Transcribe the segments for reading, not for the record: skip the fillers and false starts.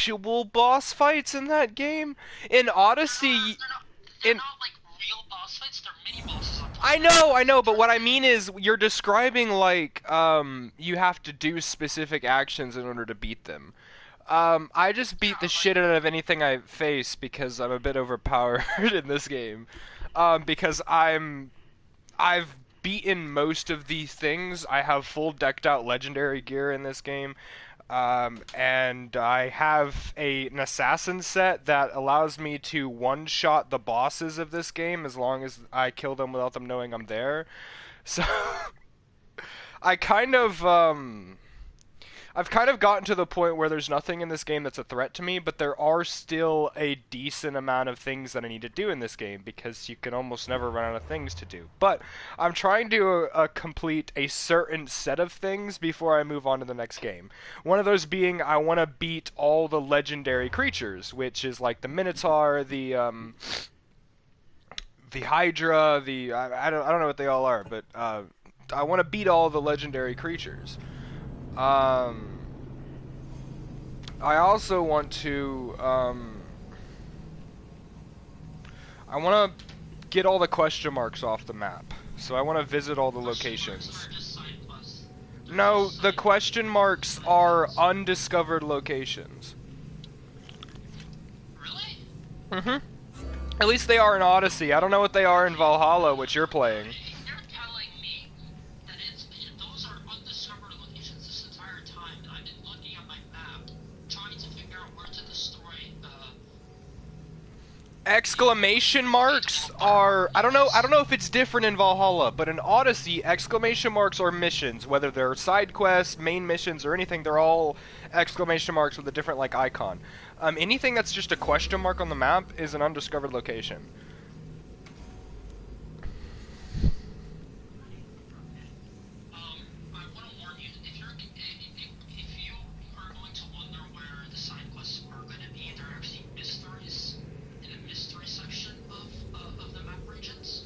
actual boss fights in that game. In Odyssey, They're in not like real boss fights. They're mini bosses on top of I know, but turn. what I mean is you're describing like you have to do specific actions in order to beat them. I just beat Yeah, the like shit out of anything I face because I'm a bit overpowered in this game. Because I've beaten most of these things. I have full decked out legendary gear in this game. And I have an assassin set that allows me to one-shot the bosses of this game as long as I kill them without them knowing I'm there. So I kind of I've kind of gotten to the point where there's nothing in this game that's a threat to me, but there are still a decent amount of things that I need to do in this game because you can almost never run out of things to do. But I'm trying to complete a certain set of things before I move on to the next game. One of those being I want to beat all the legendary creatures, which is like the Minotaur, the Hydra, I don't know what they all are, but I want to beat all the legendary creatures. Um, I also want to I want to get all the question marks off the map. So I want to visit all the question marks locations. are just side quests. They're No, just the side question marks side are quests. undiscovered locations. Really? Mhm. At least they are in Odyssey. I don't know what they are in Valhalla, which you're playing. If you're telling me that those are undiscovered locations this entire time, and I've been looking at my map, trying to figure out where to destroy Exclamation the marks little are I don't yes. know if it's different in Valhalla, but in Odyssey, exclamation marks are missions, whether they're side quests, main missions, or anything, they're all exclamation marks with a different like icon. Anything that's just a question mark on the map is an undiscovered location. I want to warn you, if you are going to wonder where the side quests are going to be, they're actually mysteries in a mystery section of the map regions.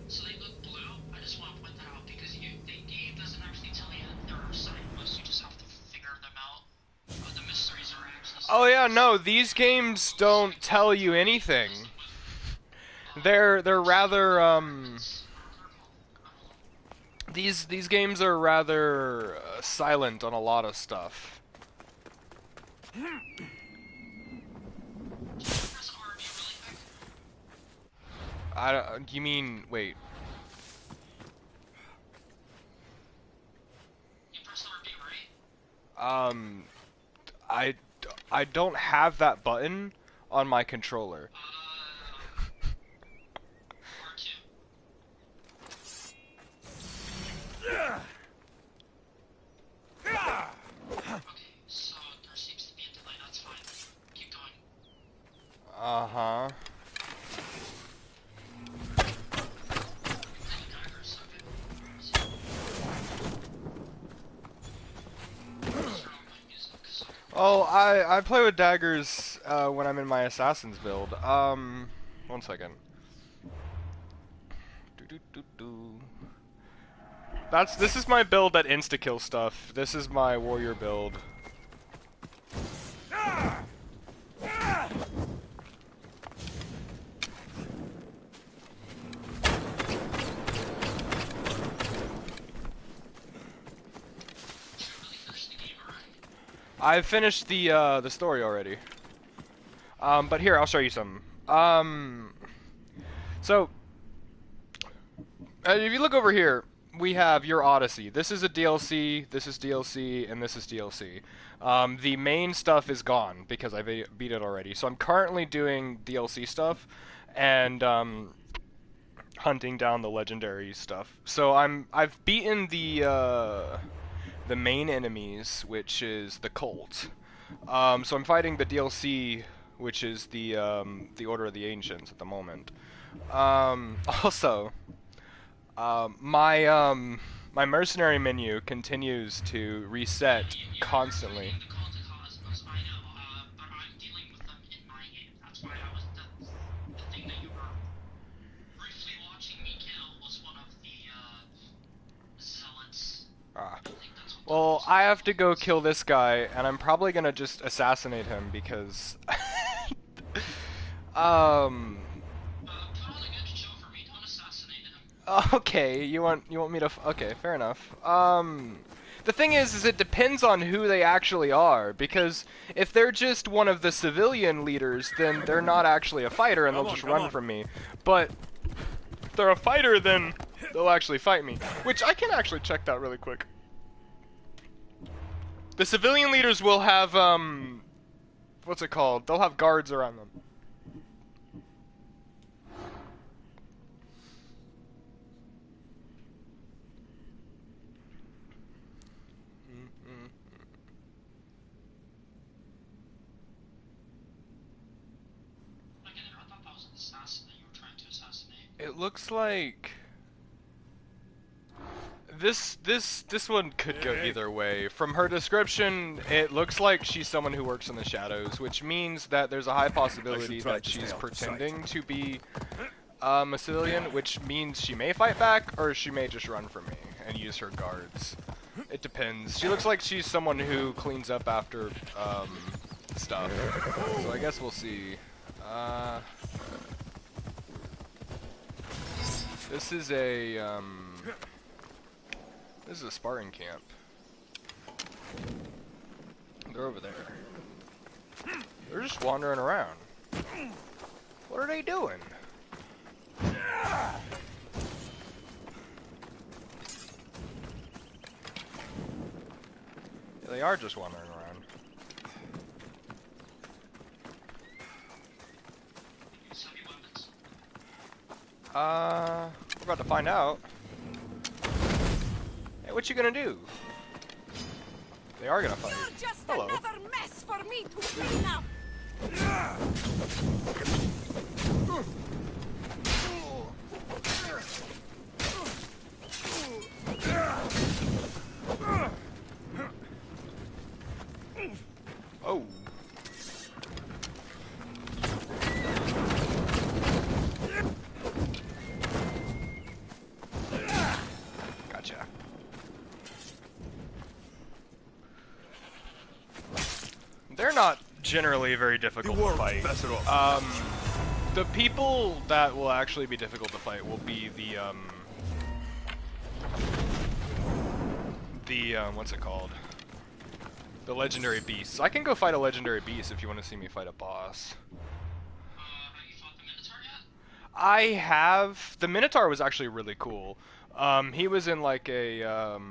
So they look blue. I just want to point that out because the game doesn't actually tell you that there are side quests. You just have to figure them out. But the mysteries are actually Oh side yeah, quests. no, these games don't tell you There's anything. some with They're rather remnants. What are they called? I don't know. these games are rather silent on a lot of stuff. Can you press RB really quick? You mean wait? You press RB, right? Um, I I don't have that button on my controller. R2. Okay, so there seems to be a delay. That's fine. Keep going. Uh-huh. Any daggers? Okay. Easy. Just turn on my music so I can Oh, actually listen. I play with daggers when I'm in my assassin's build. One second. Do. This is my build that insta kill stuff. This is my warrior build. Did you really finish the game already? I've finished the story already. But here I'll show you some. So if you look over here, we have your Odyssey. This is a DLC, this is DLC, and this is DLC. The main stuff is gone because I beat it already. So I'm currently doing DLC stuff and hunting down the legendary stuff. So I've beaten the main enemies, which is the cult. So I'm fighting the DLC, which is the Order of the Ancients at the moment. Also, my mercenary menu continues to Yeah, reset you're constantly. fighting the cult of Cosmos. I know, but I'm dealing with them in my game. That's why the thing that you were briefly watching me kill was one of the zealots. Ah. I think that's what Well, I have to go kill this guy, and I'm probably gonna just assassinate him because, um, Put on a good show for me. Don't assassinate him. okay, you want me to? Okay, fair enough. The thing is it depends on who they actually are, because if they're just one of the civilian leaders, then they're not actually a fighter, and they'll just run from me. But if they're a fighter, then they'll actually fight me, which I can actually check that really quick. The civilian leaders will have, what's it called? They'll have guards around them. Again, I thought that was an assassin that you were trying to assassinate. It looks like this one could go either way. From her description, it looks like she's someone who works in the shadows, which means that there's a high possibility that she's pretending to be a civilian, which means she may fight back or she may just run from me and use her guards. It depends. She looks like she's someone who cleans up after stuff. So I guess we'll see. This is a this is a sparring camp. They're over there. They're just wandering around. What are they doing? Yeah, they are just wandering around. Use heavy weapons. We're about to find out. Hey, what you gonna do? They are gonna fight. You're just Hello. another mess for me to clean up. Oh. Gotcha. They're not generally very difficult to fight. The people that will actually be difficult to fight will be the what's it called? The legendary beasts. I can go fight a legendary beast if you want to see me fight a boss. Have you fought the Minotaur yet? I have. The Minotaur was actually really cool. He was in like a What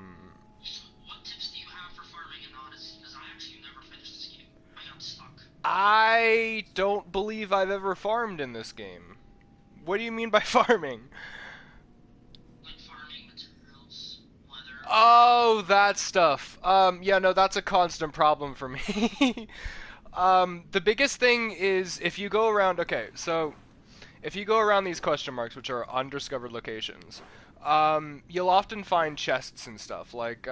tips do you have for farming in Odyssey? Because I actually never finished this game. I got stuck. I don't believe I've ever farmed in this game. What do you mean by farming? Like farming materials, leather. Oh, that stuff. Yeah, no, that's a constant problem for me. The biggest thing is if you go around, okay, so if you go around these question marks, which are undiscovered locations, you'll often find chests and stuff, like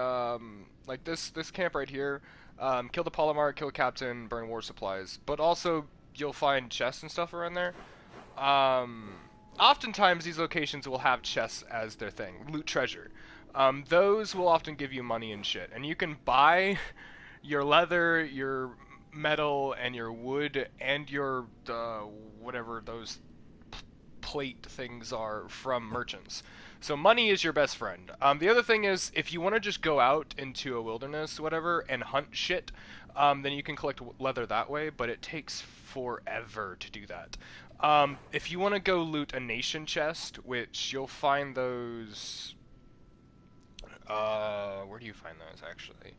this camp right here. Kill the Polymar, kill Captain, burn war supplies, but also you'll find chests and stuff around there. Oftentimes these locations will have chests as their thing, loot treasure. Those will often give you money and shit, and you can buy your leather, your metal, and your wood, and your whatever those plate things are from merchants. So money is your best friend. The other thing is, if you want to just go out into a wilderness, whatever, and hunt shit, then you can collect leather that way, but it takes forever to do that. If you want to go loot a nation chest, which you'll find those... where do you find those, actually?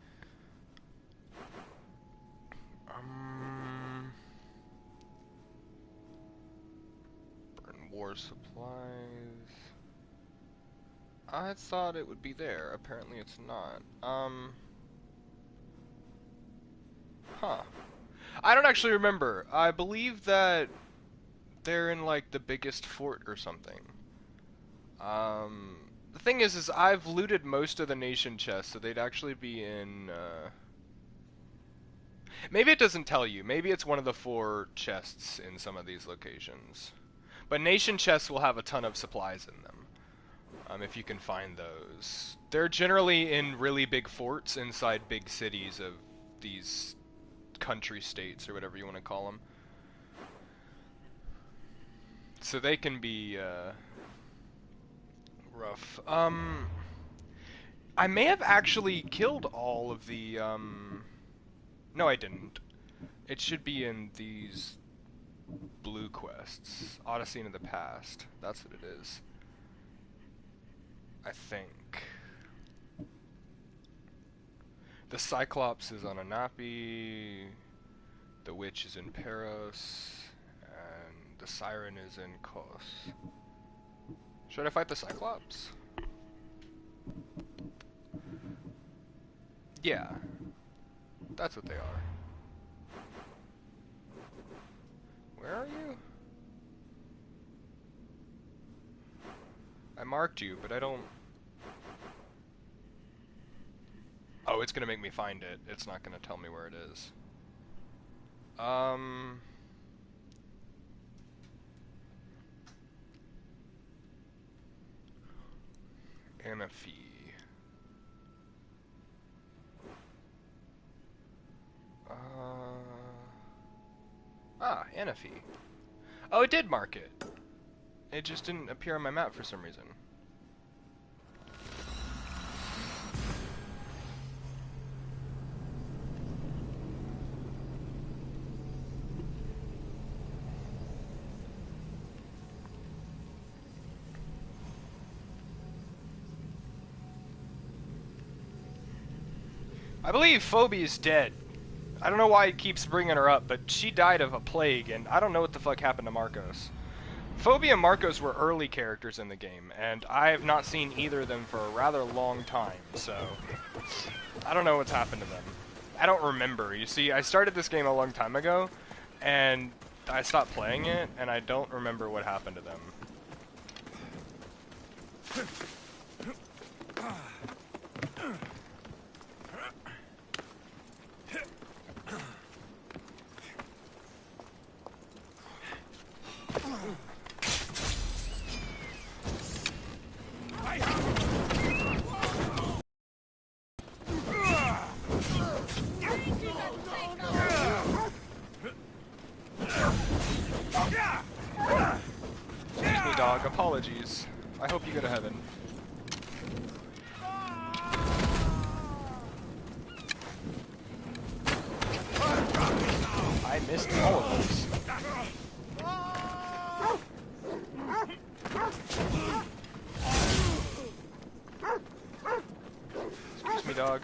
Burn war supplies. I thought it would be there. Apparently it's not. Huh. I don't actually remember. I believe that they're in, like, the biggest fort or something. The thing is I've looted most of the nation chests, so they'd actually be in, maybe it doesn't tell you. Maybe it's one of the 4 chests in some of these locations. But nation chests will have a ton of supplies in them. if you can find those. They're generally in really big forts inside big cities of these country states or whatever you want to call them. So they can be rough. I may have actually killed all of the no, I didn't. It should be in these blue quests. Odyssey into the past. That's what it is. I think. The Cyclops is on Anapi. The Witch is in Paros. And the Siren is in Kos. Should I fight the Cyclops? Yeah. That's what they are. Where are you? I marked you, but I don't... Oh, it's gonna make me find it. It's not gonna tell me where it is. Anafi. Anafi. Oh, it did mark it. It just didn't appear on my map for some reason. I believe Phoebe's dead. I don't know why he keeps bringing her up, but she died of a plague, and I don't know what the fuck happened to Marcos. Phoebe and Marcos were early characters in the game, and I have not seen either of them for a rather long time, so I don't know what's happened to them. I don't remember. You see, I started this game a long time ago, and I stopped playing it, and I don't remember what happened to them. Excuse me, dog. Apologies. I hope you go to heaven. I missed all of those. Excuse me, dog.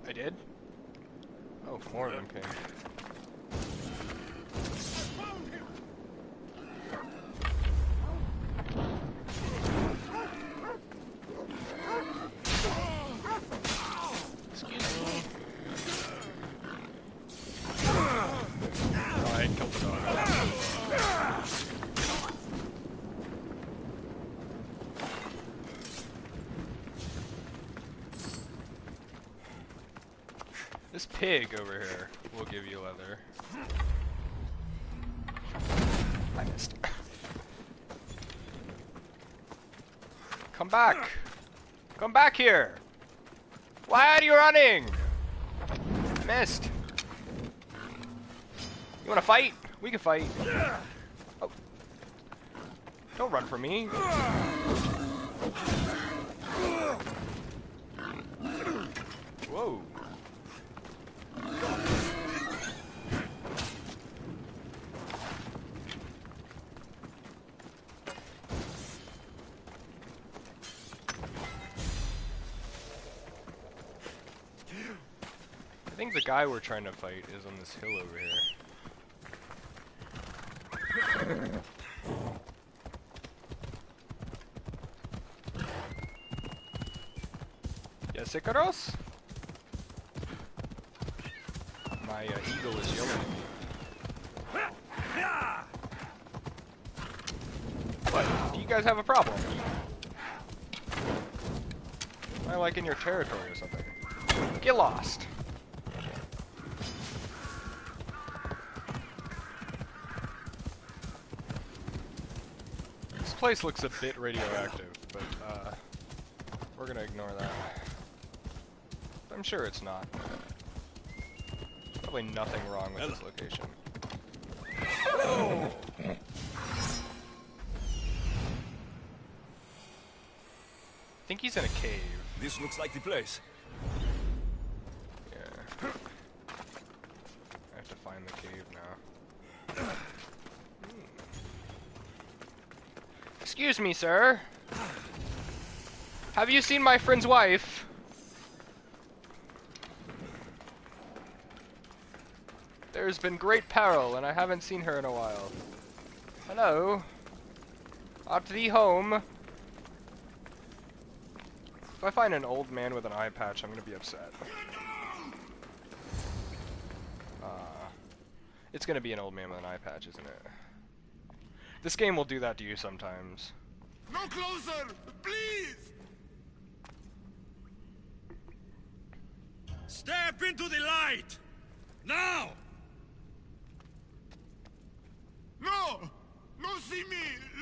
I did? Oh, more of them came. Excuse me. Oh, I killed the dog. This pig over here will give you leather. I missed. Come back! Come back here! Why are you running? I missed. You wanna fight? We can fight. Oh. Don't run from me. Whoa. I think the guy we're trying to fight is on this hill over here. Yes, Icaros? My eagle is yelling at me. What? Do you guys have a problem? Am I like in your territory or something? Get lost. place looks a bit radioactive, but we're gonna ignore that. I'm sure it's not. Probably nothing wrong with this location. Oh. I think he's in a cave. This looks like the place. Yeah. I have to find the cave now. Excuse me, sir. Have you seen my friend's wife? There's been great peril, and I haven't seen her in a while. Hello? Art thee home? If I find an old man with an eye patch, I'm gonna be upset. It's gonna be an old man with an eye patch, isn't it? This game will do that to you sometimes. No closer, please! Step into the light! Now! No! No see me!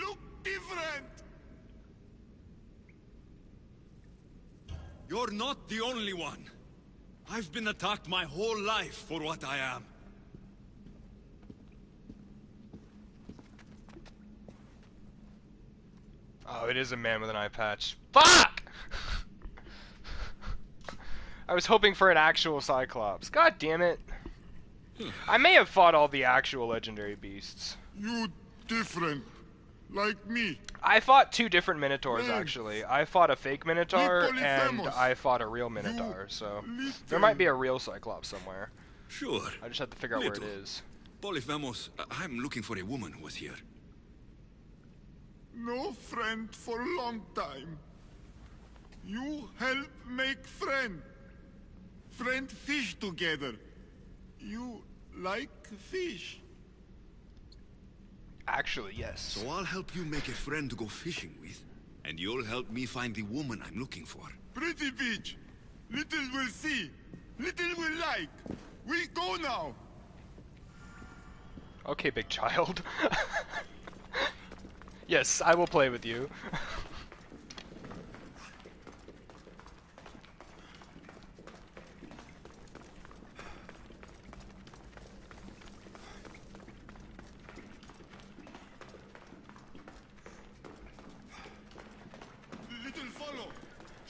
Look different! You're not the only one. I've been attacked my whole life for what I am. Oh, it is a man with an eye patch. Fuck! I was hoping for an actual Cyclops. God damn it. I may have fought all the actual legendary beasts. You different. Like me. I fought two different Minotaurs, Man. actually. I fought a fake Minotaur, Little and famous. I fought a real Minotaur, so... little- There might be a real Cyclops somewhere. Sure. I just have to figure out where it Little. is. Polyphemus, I'm looking for a woman who was here. No friend for a long time. You help make friend. Friend fish together. You like fish. Actually, yes. So I'll help you make a friend to go fishing with, and you'll help me find the woman I'm looking for. Pretty beach. Little will see. Little will like. We go now. Okay, big child. Yes, I will play with you. Little follow.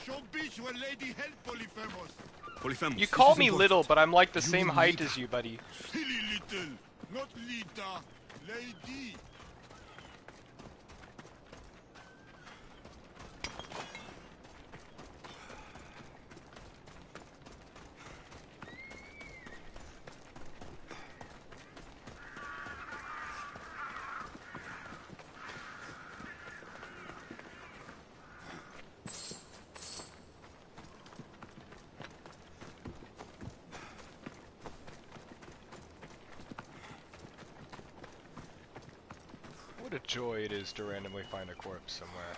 Show beach where lady help Polyphemus. Polyphemus, You this call is me important. little, but I'm like the You same will height need as her. you, buddy. Silly little. Not Lita. Lady. What a joy it is to randomly find a corpse somewhere.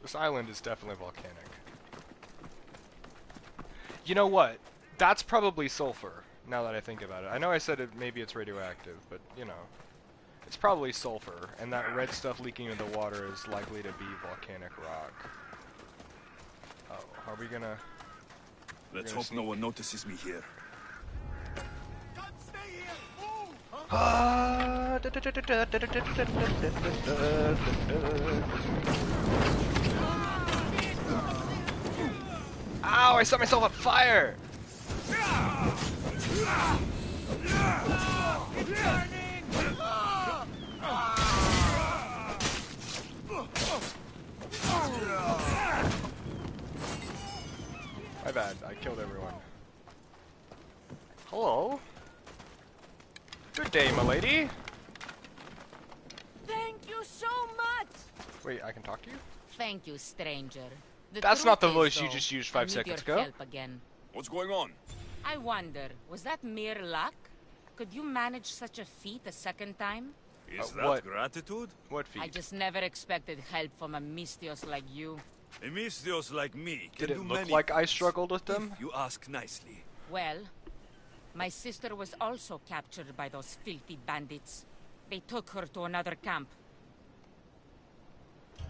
This island is definitely volcanic. You know what? That's probably sulfur, now that I think about it. I know I said maybe it's radioactive, but, you know. It's probably sulfur, and that red stuff leaking into the water is likely to be volcanic rock. Oh, are we gonna... Let's gonna hope no one notices me here. Can't stay here. Move. Ow, I set myself on fire! My bad, I killed everyone. Hello? Good day, milady. Thank you so much! Wait, I can talk to you? Thank you, stranger. That's not the truth voice is, you though, just used I 5 need seconds your ago. help again. What's going on? I wonder, was that mere luck? Could you manage such a feat a second time? Is that what? gratitude? What I feat? just never expected help from a mystios like you. A mystios like me can Did it do look many like I things, struggled with them? if you ask nicely. Well, My sister was also captured by those filthy bandits. They took her to another camp.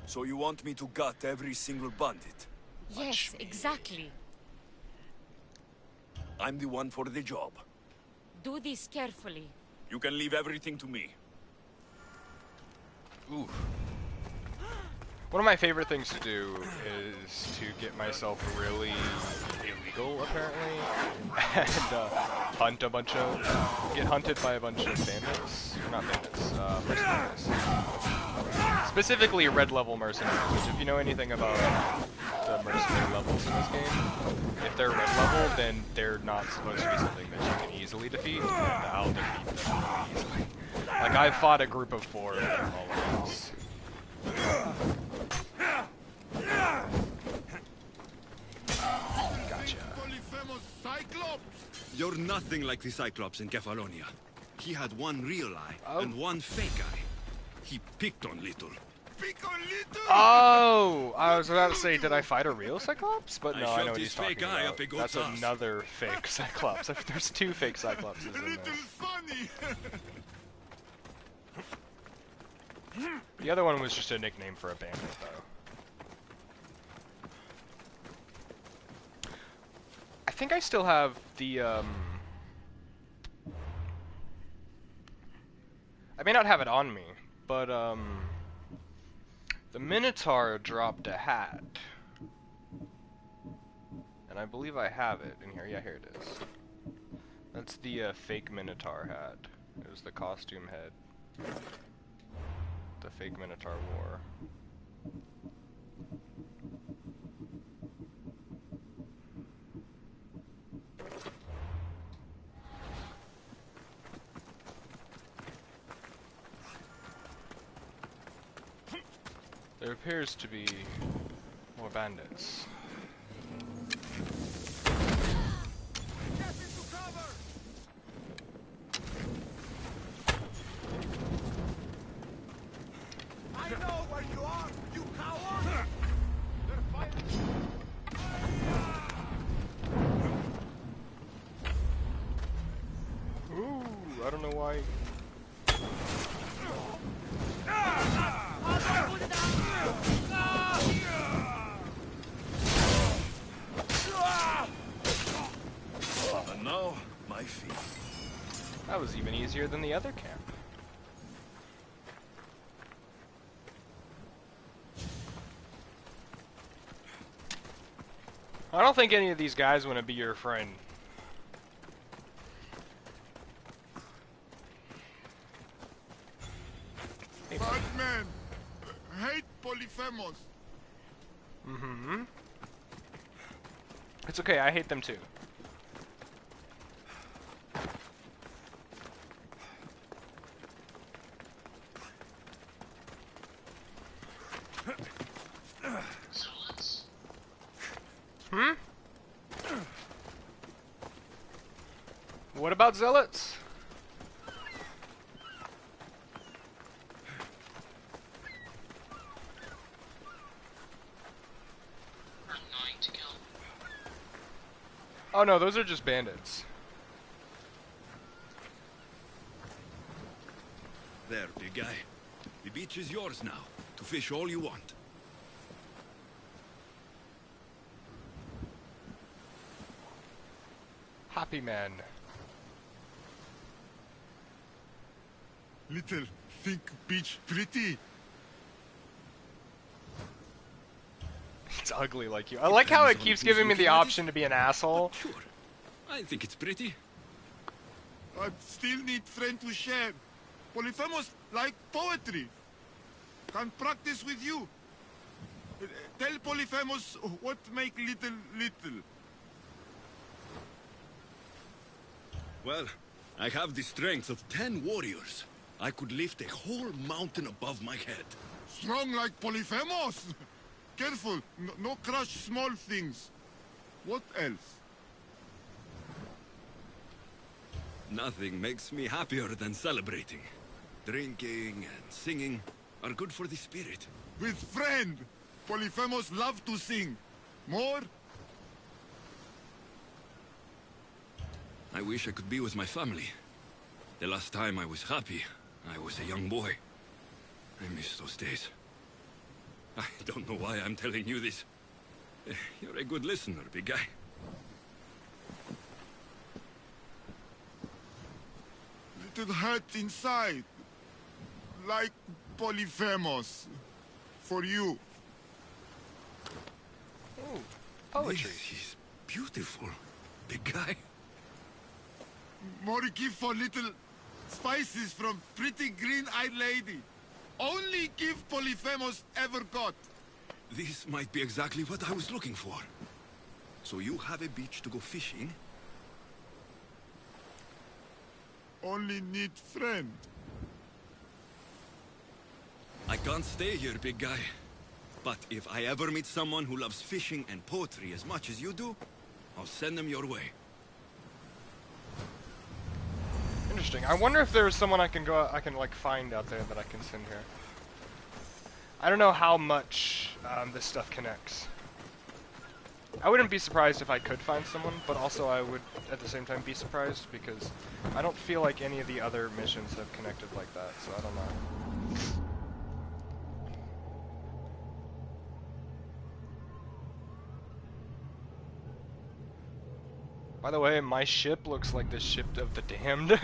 So you want me to gut every single bandit? Yes, exactly. I'm the one for the job. Do this carefully. You can leave everything to me. Ooh. One of my favorite things to do is to get myself really illegal, apparently, and hunt a bunch of, get hunted by a bunch of bandits, or not bandits, mercenaries. Specifically red level mercenaries, which if you know anything about the mercenary levels in this game, if they're red level, then they're not supposed to be something that you can easily defeat, and I'll defeat them really easily. Like, I've fought a group of 4 of them all at once. Gotcha. Polyphemus Cyclops! You're nothing like the Cyclops in Kefalonia. He had one real eye and one fake eye. He picked on Little. Pick on Little! Oh! I was about to say, did I fight a real Cyclops? But no, I know shoved what his he's talking fake eye about. up a goat's That's ass. another fake Cyclops. There's 2 fake Cyclopses in Little there. funny! The other one was just a nickname for a bandit, though. I think I still have the, I may not have it on me, but, the Minotaur dropped a hat. And I believe I have it in here. Yeah, here it is. That's the, fake Minotaur hat. It was the costume head. The fake Minotaur wore. There appears to be more bandits. I know where you are, you coward! They're fighting! Ooh, I don't know why. And now, my feet. That was even easier than the other camp. I don't think any of these guys want to be your friend. Bad man! Hate Polyphemus! Mm-hmm. It's okay, I hate them too. Zealots? Hmm? What about zealots? Are annoying to kill. Oh no, those are just bandits. There, big guy. The beach is yours now, to fish all you want. Happy man. Little, think beach pretty? It's ugly like you. I like how it Depends on keeps who's giving me the looking at it. option to be an asshole. Sure. I think it's pretty. I still need friend to share. Polyphemus like poetry. Can practice with you. Tell Polyphemus what make little little. Well, I have the strength of 10 warriors. I could lift a whole mountain above my head. Strong like Polyphemus. Careful, no crush small things. What else? Nothing makes me happier than celebrating. Drinking and singing are good for the spirit. With friend. Polyphemus love to sing. More? I wish I could be with my family. The last time I was happy, I was a young boy. I miss those days. I don't know why I'm telling you this. You're a good listener, big guy. Little hurt inside. Like Polyphemus. For you. Ooh, poetry. This is beautiful, big guy. More gift for little spices from pretty green-eyed lady. Only gift Polyphemus ever got. This might be exactly what I was looking for. So you have a beach to go fishing? Only need friend. I can't stay here, big guy. But if I ever meet someone who loves fishing and poetry as much as you do, I'll send them your way. Interesting. I wonder if there's someone I can like find out there that I can send here. I don't know how much this stuff connects. I wouldn't be surprised if I could find someone, but also I would at the same time be surprised because I don't feel like any of the other missions have connected like that, so I don't know. By the way, my ship looks like the ship of the damned.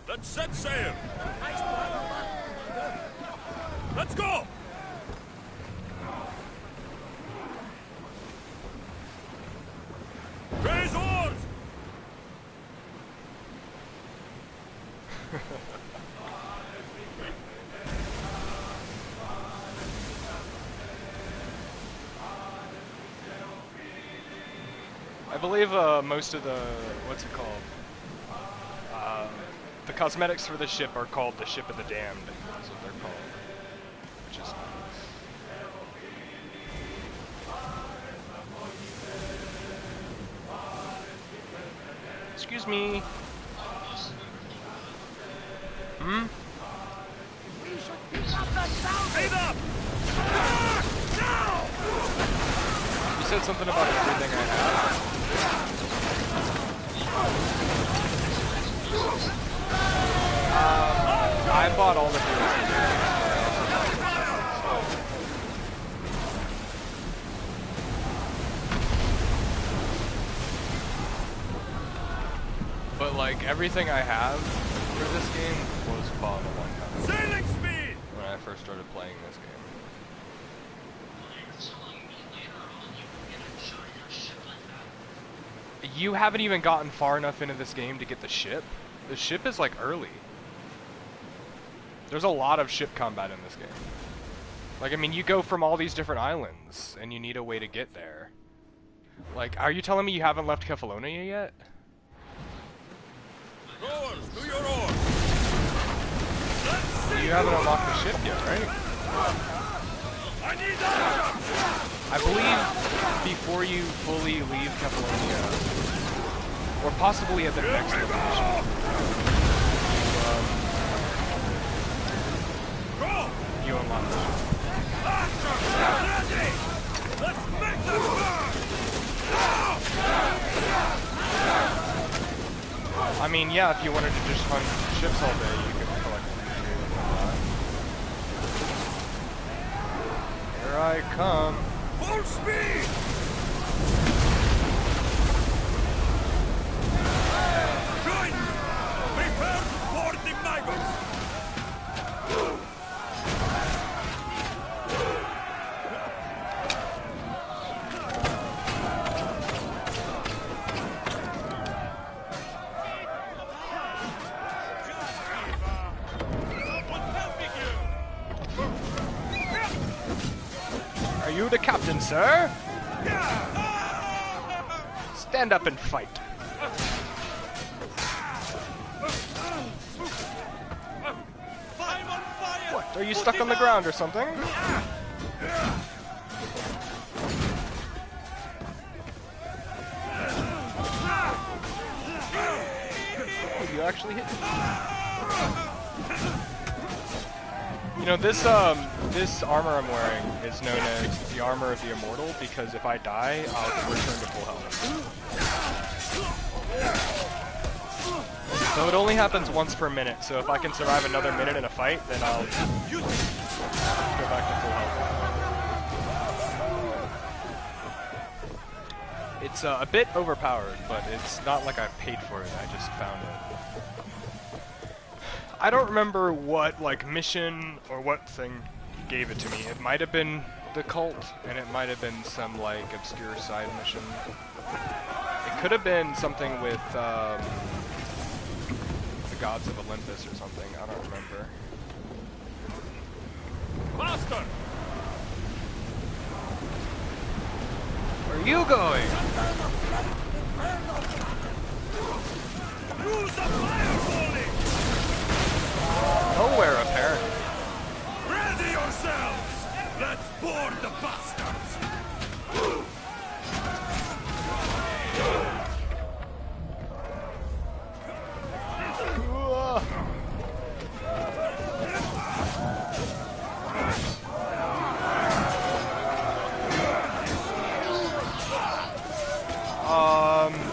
Let's set sail! Let's go! Raise oars! I believe most of the, what's it called? The cosmetics for the ship are called the Ship of the Damned. That's what they're called. Which is nice. Excuse me. Hmm? Head up! You said something about everything I have. I bought all the But like everything I have for this game was bought at one time. Sailing speed! When I first started playing this game. You haven't even gotten far enough into this game to get the ship. The ship is like early. There's a lot of ship combat in this game. Like, I mean, you go from all these different islands, and you need a way to get there. Like, are you telling me you haven't left Kefalonia yet? Rowers, do your oars! You haven't unlocked the ship yet, right? I need that! I believe before you fully leave Kefalonia, or possibly at the next location, you unlock the ship. Ready! Let's make them burn! I mean, yeah, if you wanted to just hunt ships all day, you could collect them. Here I come. Full speed! Join me! Prepare to board the maggots! Are you the captain, sir? Stand up and fight. What? Are you stuck on the ground or something? You actually hit me. You know, this This armor I'm wearing is known as the armor of the immortal because if I die, I'll return to full health. So it only happens once per minute, so if I can survive another minute in a fight, then I'll go back to full health. It's a bit overpowered, but it's not like I paid for it, I just found it. I don't remember what, like, mission or what thing gave it to me. It might have been the cult, and it might have been some, like, obscure side mission. It could have been something with, the gods of Olympus or something, I don't remember. Master! Where are you going? Use a fire volley! Nowhere, apparently. Ready yourselves! Let's board the bastards!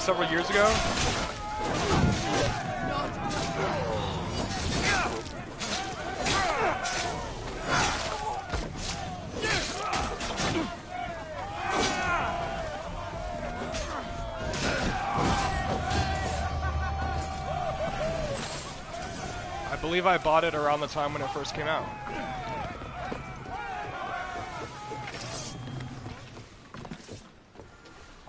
Several years ago. I believe I bought it around the time when it first came out.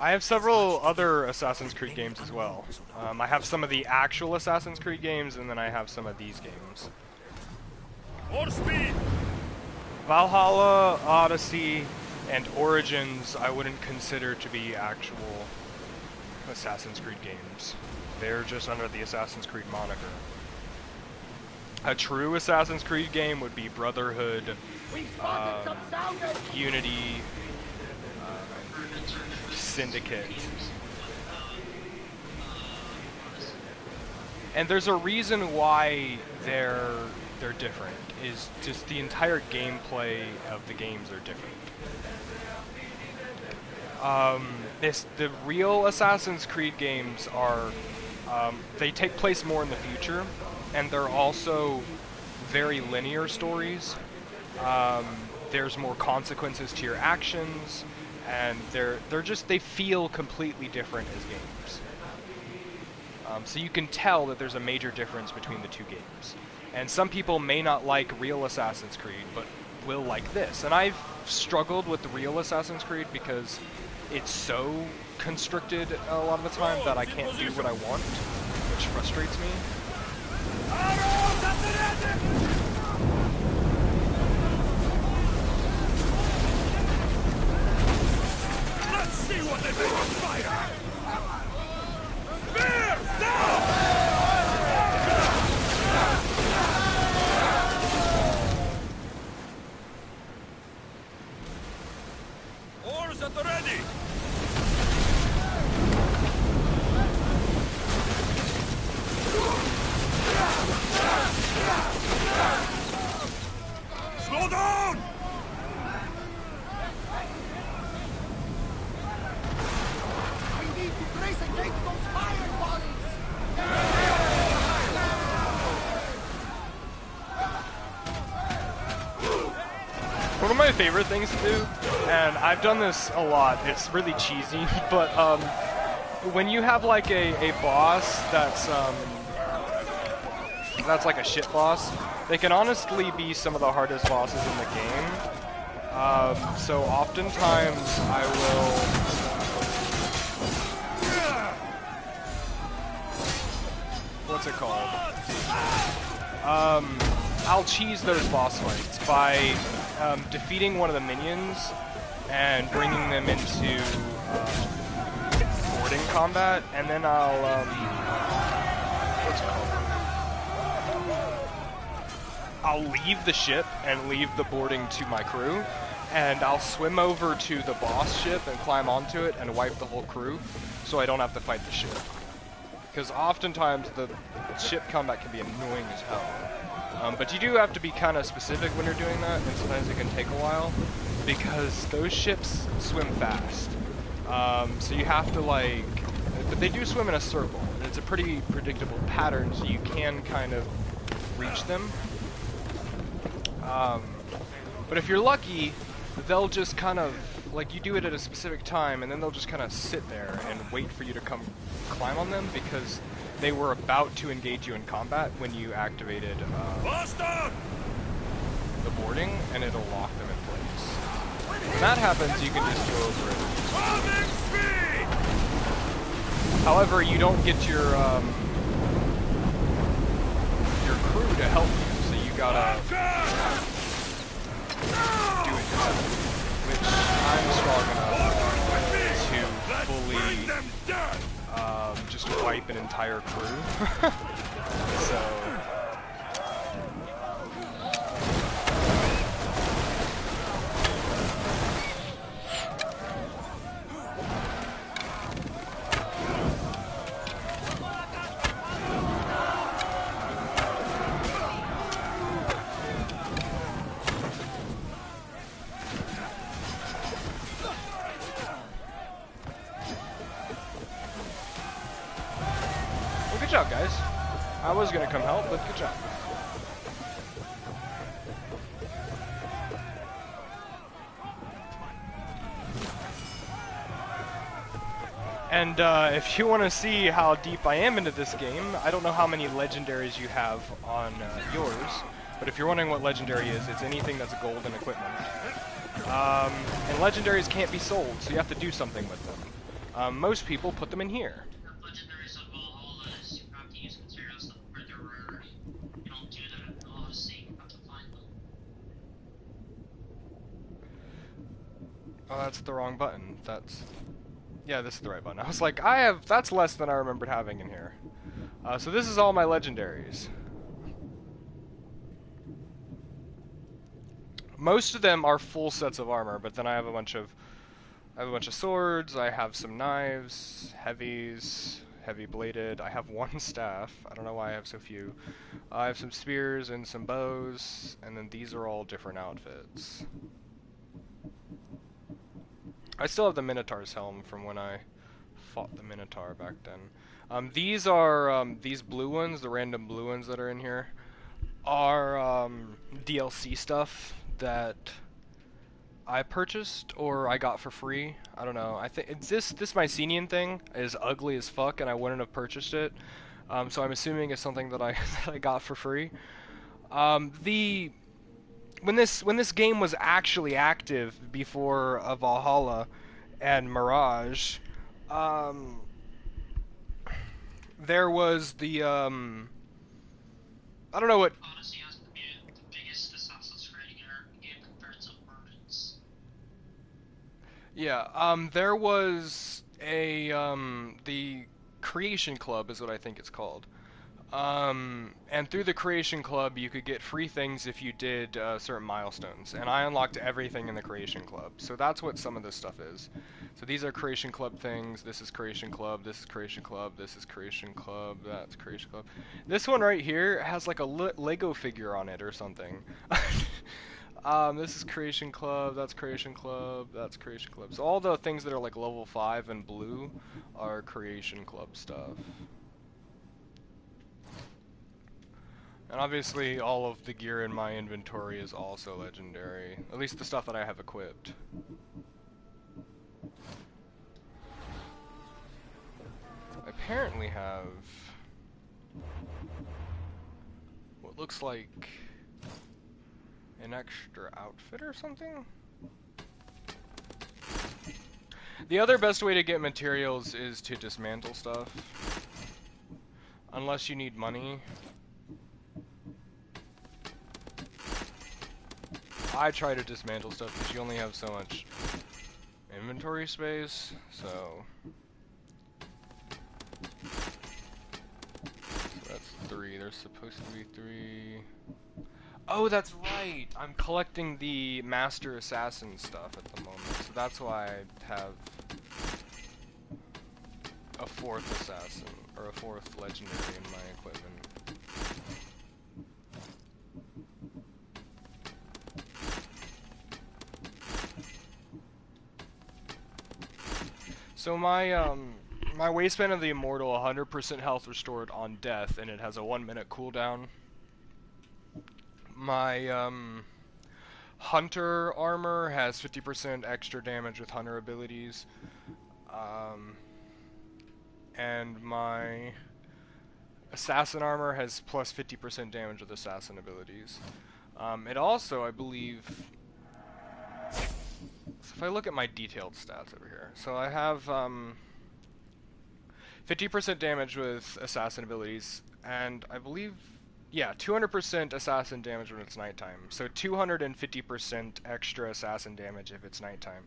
I have several other Assassin's Creed games as well. I have some of the actual Assassin's Creed games, and then I have some of these games. More speed! Valhalla, Odyssey, and Origins I wouldn't consider to be actual Assassin's Creed games. They're just under the Assassin's Creed moniker. A true Assassin's Creed game would be Brotherhood, Unity, Syndicate. And there's a reason why they're different, is just the entire gameplay of the games are different. The real Assassin's Creed games are, they take place more in the future, and they're also very linear stories. There's more consequences to your actions, and they feel completely different as games. So you can tell that there's a major difference between the two games. And some people may not like real Assassin's Creed, but will like this. And I've struggled with the real Assassin's Creed because it's so constricted a lot of the time that I can't do what I want, which frustrates me. Let's see what they make of fire! Spear! Now! Oars at the ready! Slow down! We need to brace against those fire volleys! One of my favorite things to do, and I've done this a lot, it's really cheesy, but when you have like a boss that's like a shit boss, they can honestly be some of the hardest bosses in the game. So oftentimes I will... What's it called? I'll cheese those boss fights by defeating one of the minions and bringing them into boarding combat, and then I'll what's it called? I'll leave the ship and leave the boarding to my crew, and I'll swim over to the boss ship and climb onto it and wipe the whole crew, so I don't have to fight the ship. because oftentimes the ship combat can be annoying as hell. But you do have to be kind of specific when you're doing that, and sometimes it can take a while, because those ships swim fast. So you have to like, but they do swim in a circle, and it's a pretty predictable pattern, so you can kind of reach them. But if you're lucky, they'll just kind of, like, you do it at a specific time, and then they'll just kind of sit there and wait for you to come climb on them, because they were about to engage you in combat when you activated the boarding, and it'll lock them in place. When that happens, you can just go over it. However, you don't get your crew to help you, so you gotta do it yourself, which I'm strong enough to fully just wipe an entire crew. So good job, guys. I was gonna come help, but good job. And if you want to see how deep I am into this game, I don't know how many legendaries you have on yours, but if you're wondering what legendary is, it's anything that's golden equipment. And legendaries can't be sold, so you have to do something with them. Most people put them in here. Legendaries of Valhalla is you have to use materials that are their rarity. You don't do that in Odyssey, you have to find them. Oh, that's the wrong button. Yeah, this is the right button. I was like, that's less than I remembered having in here. So this is all my legendaries. Most of them are full sets of armor, but then I have a bunch of swords, I have some knives, heavies, heavy bladed, I have one staff, I don't know why I have so few. I have some spears and some bows, and then these are all different outfits. I still have the Minotaur's helm from when I fought the Minotaur back then. These are, these blue ones, the random blue ones that are in here, are DLC stuff that I purchased or I got for free. I don't know. I think it's this Mycenian thing is ugly as fuck, and I wouldn't have purchased it. So I'm assuming it's something that I that I got for free. When this game was actually active before Valhalla and Mirage, there was the I don't know what. Odyssey has to be the biggest Assassin's Creed game compared to Origins. Yeah, there was a the Creation Club is what I think it's called. And through the Creation Club, you could get free things if you did certain milestones. And I unlocked everything in the Creation Club. So that's what some of this stuff is. So these are Creation Club things. This is Creation Club. This is Creation Club. This is Creation Club. That's Creation Club. This one right here has like a Lego figure on it or something. This is Creation Club. That's Creation Club. That's Creation Club. So all the things that are like level 5 and blue are Creation Club stuff. And obviously all of the gear in my inventory is also legendary. At least the stuff that I have equipped. I apparently have what looks like an extra outfit or something? The other best way to get materials is to dismantle stuff. Unless you need money. I try to dismantle stuff because you only have so much inventory space, so that's 3. There's supposed to be 3. Oh, that's right! I'm collecting the Master Assassin stuff at the moment, so that's why I have... a fourth assassin, or a fourth legendary in my equipment. So my waistband of the immortal, 100% health restored on death, and it has a 1-minute cooldown. My hunter armor has 50% extra damage with hunter abilities. And my assassin armor has plus 50% damage with assassin abilities. It also, I believe, so if I look at my detailed stats over here, so I have 50% damage with assassin abilities, and I believe, yeah, 200% assassin damage when it's nighttime, so 250% extra assassin damage if it's nighttime.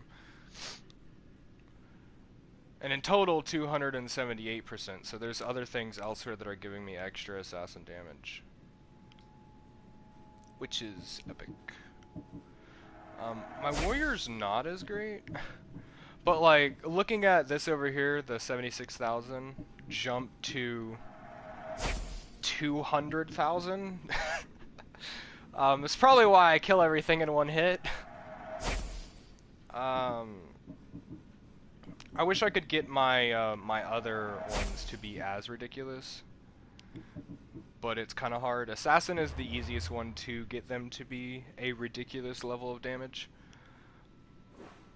And in total, 278%, so there's other things elsewhere that are giving me extra assassin damage. Which is epic. My warrior's not as great, but like, looking at this over here, the 76,000 jump to 200,000. It's probably why I kill everything in one hit. I wish I could get my my other ones to be as ridiculous, but it's kind of hard. Assassin is the easiest one to get them to be a ridiculous level of damage,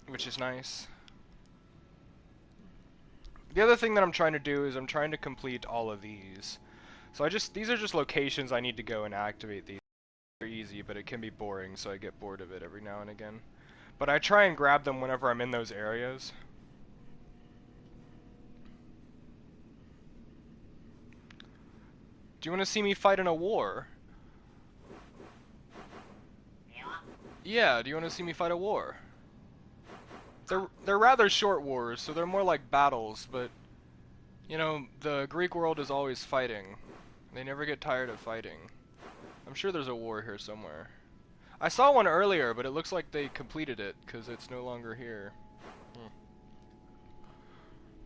which is nice. The other thing that I'm trying to do is I'm trying to complete all of these. So these are just locations I need to go and activate these. They're easy, but it can be boring, so I get bored of it every now and again. But I try and grab them whenever I'm in those areas. Do you want to see me fight in a war? War? Yeah, do you want to see me fight a war? They're rather short wars, so they're more like battles, but you know, the Greek world is always fighting. They never get tired of fighting. I'm sure there's a war here somewhere. I saw one earlier, but it looks like they completed it because it's no longer here.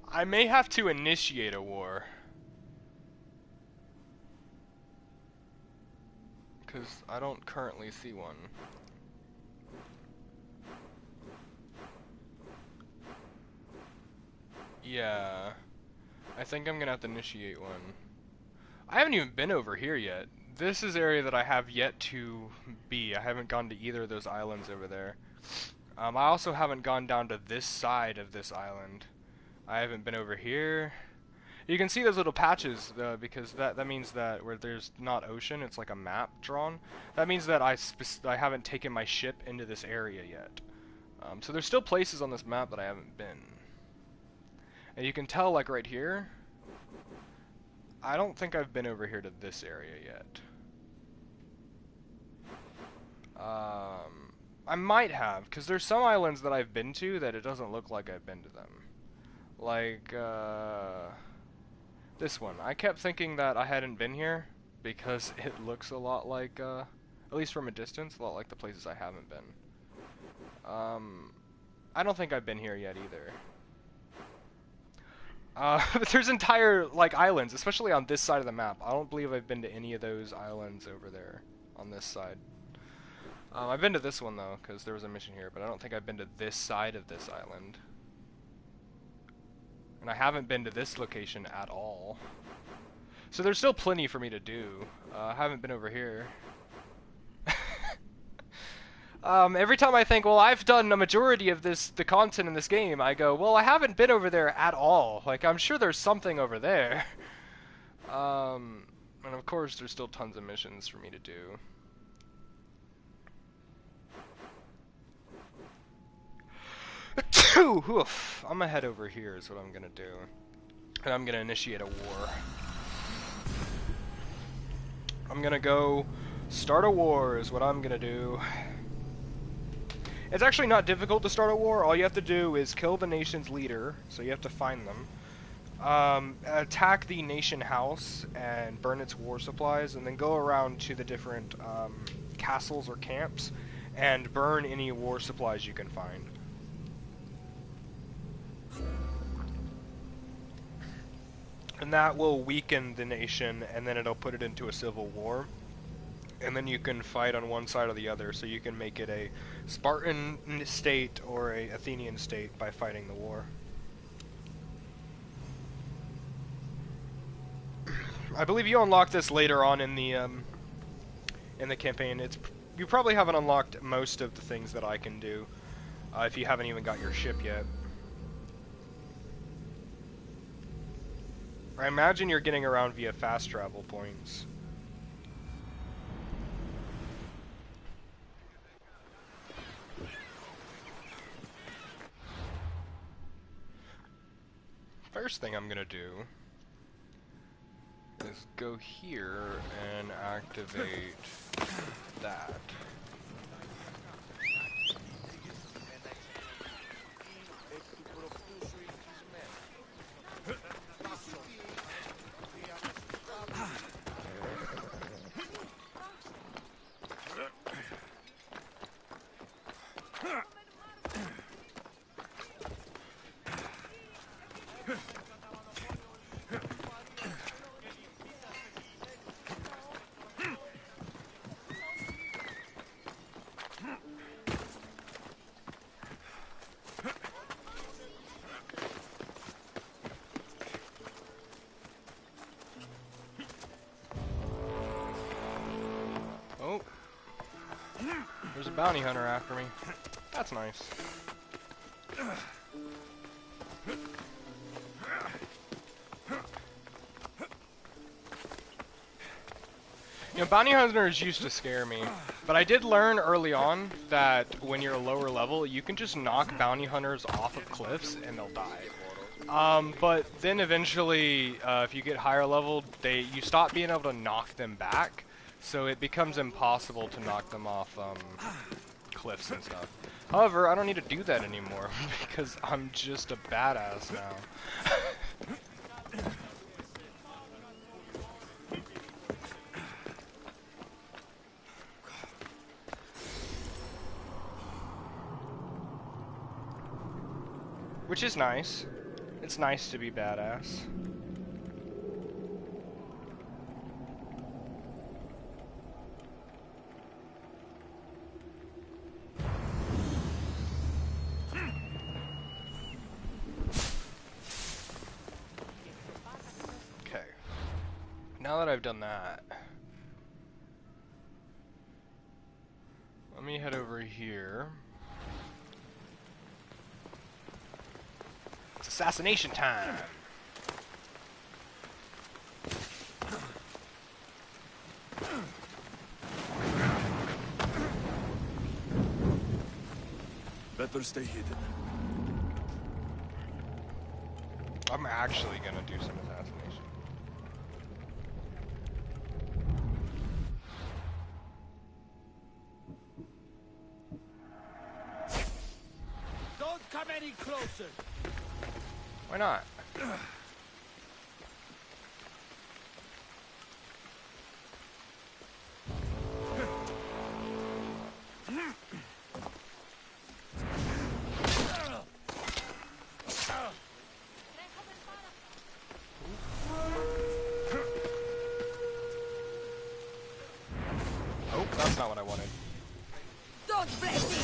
I may have to initiate a war. Because I don't currently see one. Yeah. I think I'm gonna have to initiate one. I haven't even been over here yet. This is area that I have yet to be. I haven't gone to either of those islands over there. I also haven't gone down to this side of this island. I haven't been over here. You can see those little patches, because that means that where there's not ocean, it's like a map drawn. That means that I haven't taken my ship into this area yet. So there's still places on this map that I haven't been. And you can tell, like right here, I don't think I've been over here to this area yet. I might have, because there's some islands that I've been to that it doesn't look like I've been to them. Like, this one. I kept thinking that I hadn't been here because it looks a lot like, at least from a distance, a lot like the places I haven't been. I don't think I've been here yet either. But there's entire, like, islands, especially on this side of the map. I don't believe I've been to any of those islands over there on this side. I've been to this one, though, because there was a mission here, but I don't think I've been to this side of this island. And I haven't been to this location at all. So there's still plenty for me to do. I haven't been over here. Every time I think, well, I've done a majority of the content in this game, I go, well, I haven't been over there at all. Like, I'm sure there's something over there. And of course, there's still tons of missions for me to do. Oof. I'm gonna head over here is what I'm gonna do. And I'm gonna initiate a war. I'm gonna go start a war is what I'm gonna do. It's actually not difficult to start a war. All you have to do is kill the nation's leader, so you have to find them. Attack the nation house and burn its war supplies, and then go around to the different castles or camps and burn any war supplies you can find. and that will weaken the nation, and then it'll put it into a civil war. And then you can fight on one side or the other, so you can make it a Spartan state or a Athenian state by fighting the war. I believe you unlock this later on in the campaign. You probably haven't unlocked most of the things that I can do if you haven't even got your ship yet. I imagine you're getting around via fast travel points. First thing I'm gonna do is go here and activate that. Oh, there's a bounty hunter after me. That's nice. You know, bounty hunters used to scare me, but I did learn early on that when you're a lower level, you can just knock bounty hunters off of cliffs and they'll die. But then eventually, if you get higher level, you stop being able to knock them back, so it becomes impossible to knock them off cliffs and stuff. However, I don't need to do that anymore because I'm just a badass now. Which is nice. It's nice to be badass. Okay. Now that I've done that, let me head over here. It's assassination time! Better stay hidden. I'm actually gonna do some assassination. Don't come any closer. Why not? Oh, that's not what I wanted. Don't blame me!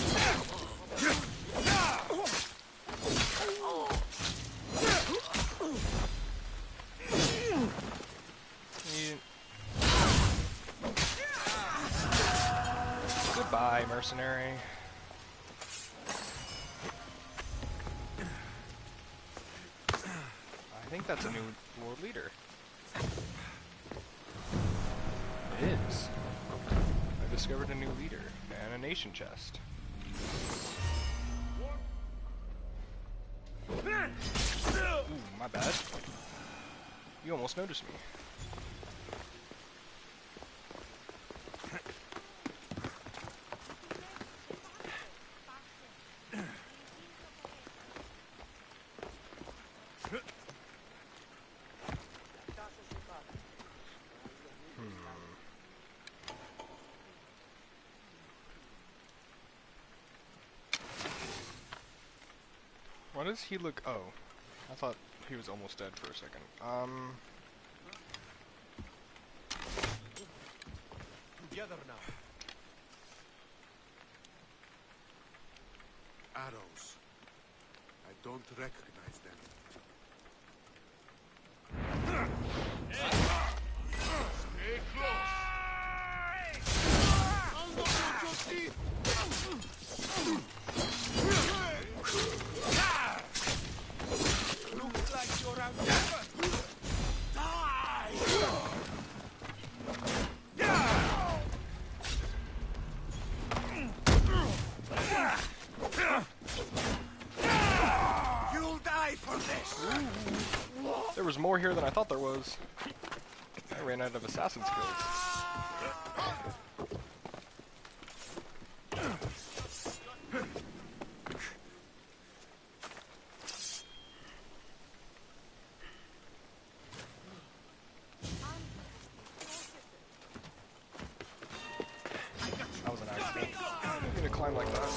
Goodbye, mercenary. I think that's a new Lord Leader. It is. I discovered a new leader and a nation chest. Ooh, my bad. You almost noticed me. Why does he look... Oh. I thought He was almost dead for a second. Together now. Arrows. I don't recognize them. Stay close. I'll not let you see. Looks like you're outnumbered. Die! You'll die for this! There was more here than I thought there was. I ran out of assassin skills. That was an accident. I didn't mean to climb like that.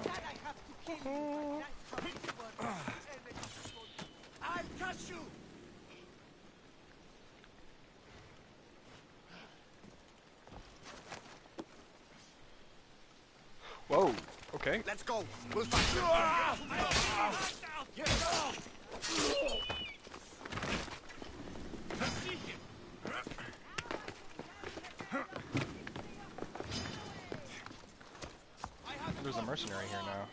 That I have to kill you. That's how this works. I'll touch you! Whoa. Okay. Let's go. We'll fight. There's a mercenary here now.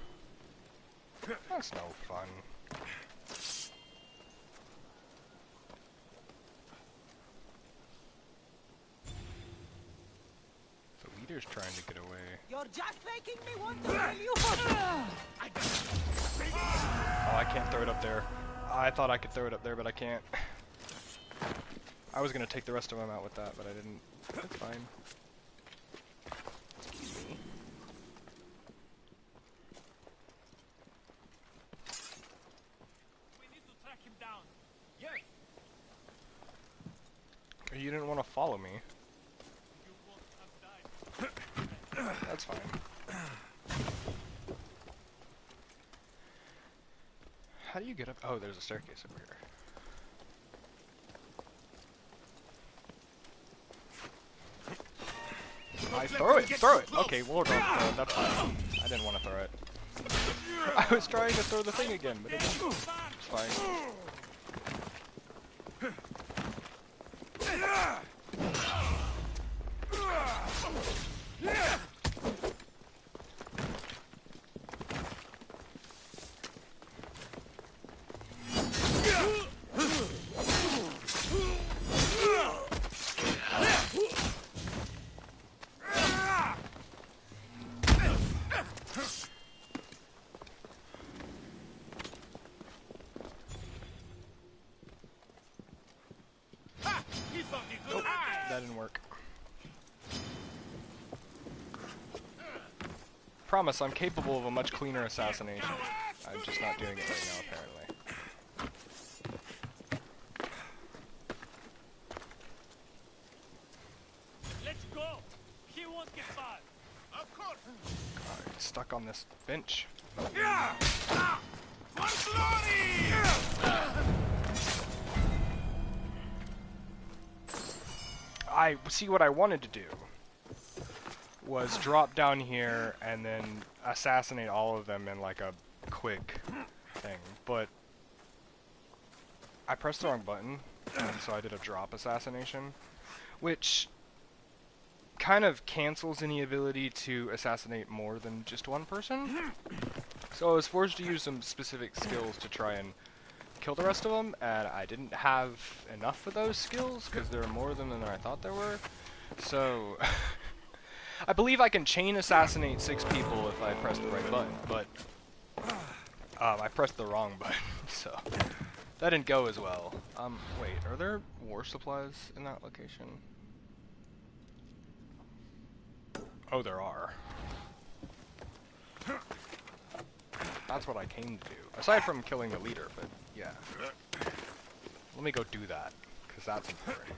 That's no fun. The leader's trying to get away. You're just making me want to kill you. Oh, I can't throw it up there. I thought I could throw it up there, but I can't. I was gonna take the rest of them out with that, but I didn't. That's fine. Excuse me. We need to track him down. Yes. You didn't want to follow me. You won't have died. That's fine. How do you get up? Oh, there's a staircase over here. Throw it! Throw it! Okay, we'll throw it. That's fine. I didn't want to throw it. I was trying to throw the thing again, but it didn't. It's fine. Nope, that didn't work. Promise, I'm capable of a much cleaner assassination. I'm just not doing it right now, apparently. Let's go. He won't get far. Of course. God, it's stuck on this bench. For glory! See, what I wanted to do was drop down here and then assassinate all of them in like a quick thing, but I pressed the wrong button, and so I did a drop assassination, which kind of cancels any ability to assassinate more than just one person. So I was forced to use some specific skills to try and kill the rest of them, and I didn't have enough of those skills because there were more of them than I thought there were. So I believe I can chain assassinate 6 people if I press the right button, but I pressed the wrong button, so that didn't go as well. Wait, are there war supplies in that location? Oh, there are. That's what I came to do. Aside from killing the leader, but yeah. Let me go do that, because that's important.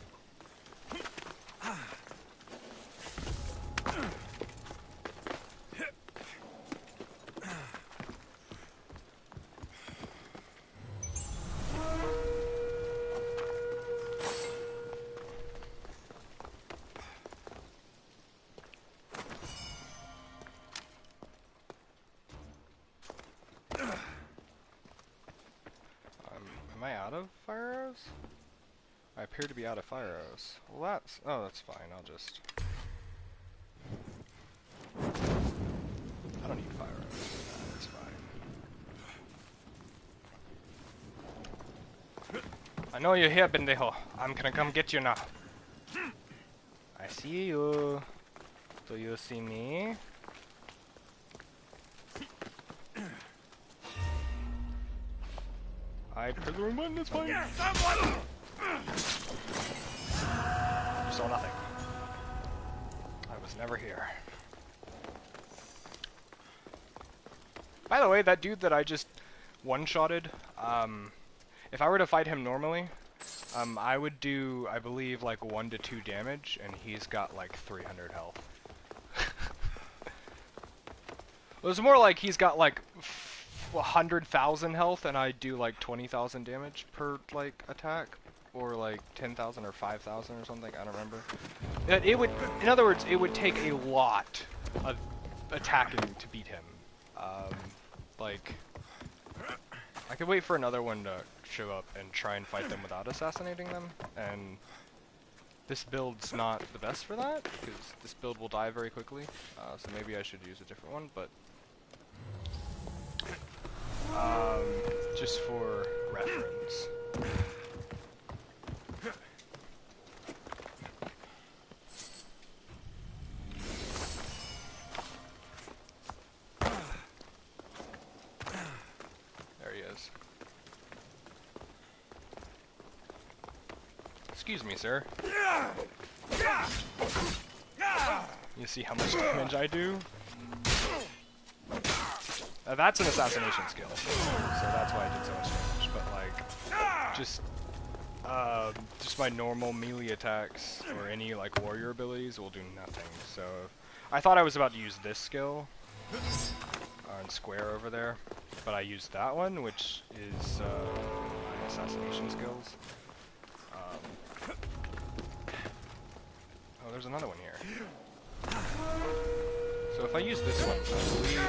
I appear to be out of fire arrows. Well, that's... Oh, that's fine. I'll just... I don't need fire arrows. That's fine. I know you're here, Bendejo. I'm gonna come get you now. I see you. Do you see me? I pressed the wrong button, it's fine. You saw nothing. I was never here. By the way, that dude that I just one-shotted, if I were to fight him normally, I would do, I believe, like 1 to 2 damage, and he's got like 300 health. It was more like he's got like 100,000 health, and I do like 20,000 damage per like attack, or like 10,000 or 5,000 or something. I don't remember. It would, in other words, it would take a lot of attacking to beat him. Like, I could wait for another one to show up and try and fight them without assassinating them, and this build's not the best for that, because this build will die very quickly, so maybe I should use a different one, but just for reference. There he is. Excuse me, sir. You see how much damage I do? That's an assassination skill, so that's why I did so much damage. But like, just my normal melee attacks or any like warrior abilities will do nothing. So I thought I was about to use this skill on square over there, but I used that one, which is my assassination skills. Oh, there's another one here. So if I use this one, I believe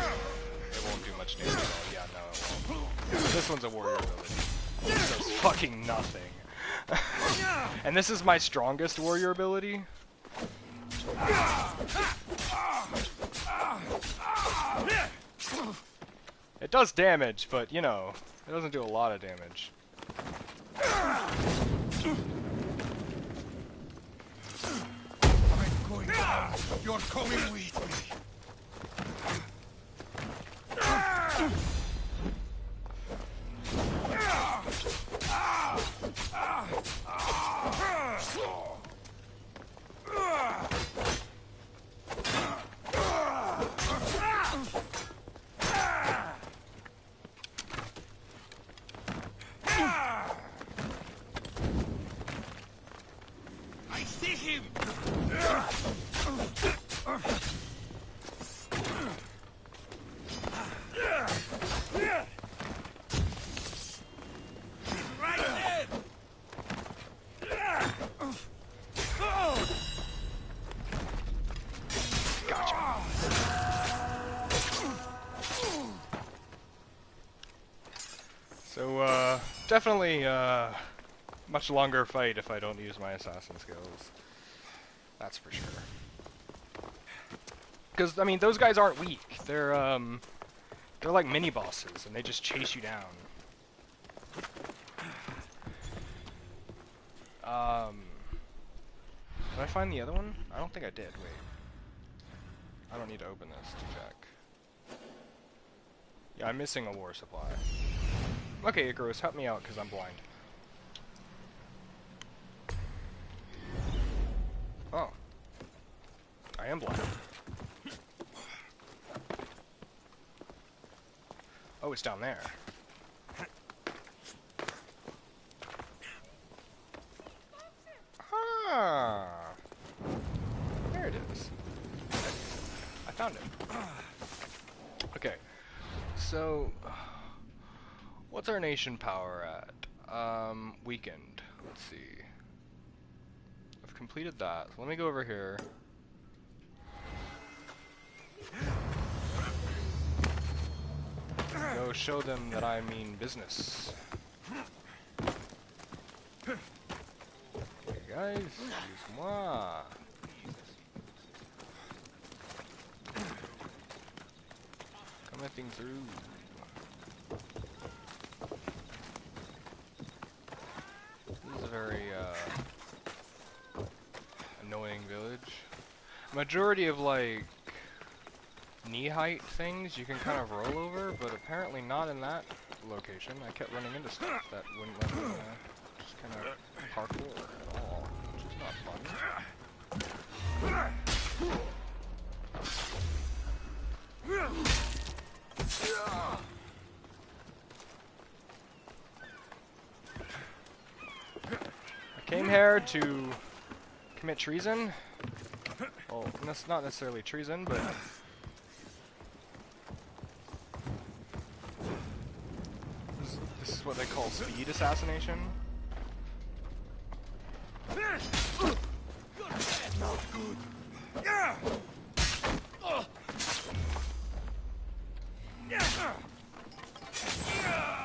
it won't do much damage at all. Yeah, no, it won't. This one's a warrior ability. It does fucking nothing. And this is my strongest warrior ability. It does damage, but, you know, it doesn't do a lot of damage. I'm going down. You're coming with me. I see him. Right there. So, definitely, much longer fight if I don't use my assassin skills. That's for sure. Because, I mean, those guys aren't weak. They're like mini-bosses, and they just chase you down. Did I find the other one? I don't think I did. Wait. I don't need to open this to check. Yeah, I'm missing a war supply. Okay, Icarus, help me out, because I'm blind. Oh. I am blind. Oh, it's down there. Ah. There it is. I found it. Okay. So, what's our nation power at? Weakened. Let's see. I've completed that. So let me go over here. Go show them that I mean business. guys. Excuse-moi. Coming through. This is a very annoying village. Majority of like knee height things you can kind of roll over, but apparently not in that location. I kept running into stuff that wouldn't let me just kind of parkour at all, which is not fun. I came here to commit treason. Well, that's not necessarily treason, but this is what they call speed assassination. Not good.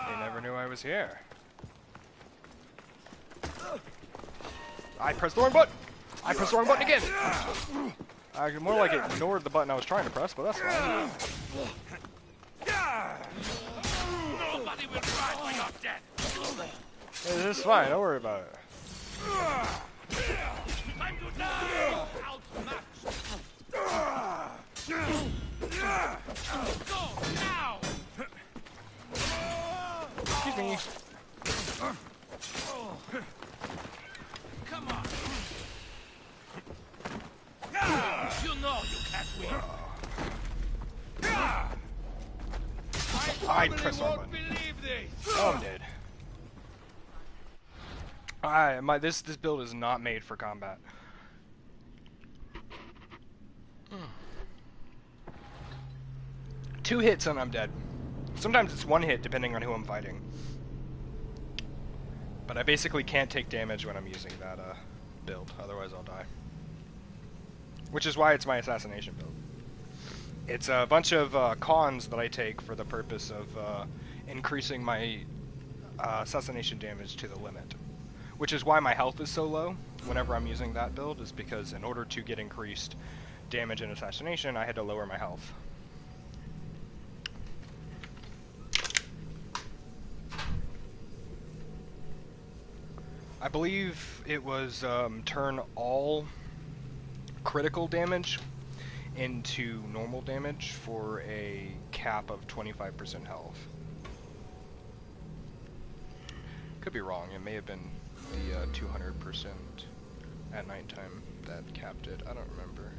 They never knew I was here. I pressed the wrong button! I pressed the wrong button again! I more like ignored the button I was trying to press, but that's fine. Nobody will ride when you're dead. Hey, this is fine, don't worry about it. Time to die. Outmatched. Go now. Excuse me. Come on. You know you can't win. I pressed the wrong button. Believe this. Oh, I'm dead. This build is not made for combat. Two hits and I'm dead. Sometimes it's one hit depending on who I'm fighting. But I basically can't take damage when I'm using that build, otherwise I'll die. Which is why it's my assassination build. It's a bunch of cons that I take for the purpose of increasing my assassination damage to the limit. Which is why my health is so low whenever I'm using that build, is because in order to get increased damage in assassination, I had to lower my health. I believe it was turn all critical damage into normal damage for a cap of 25% health. Could be wrong, it may have been the 200% at nighttime that capped it, I don't remember.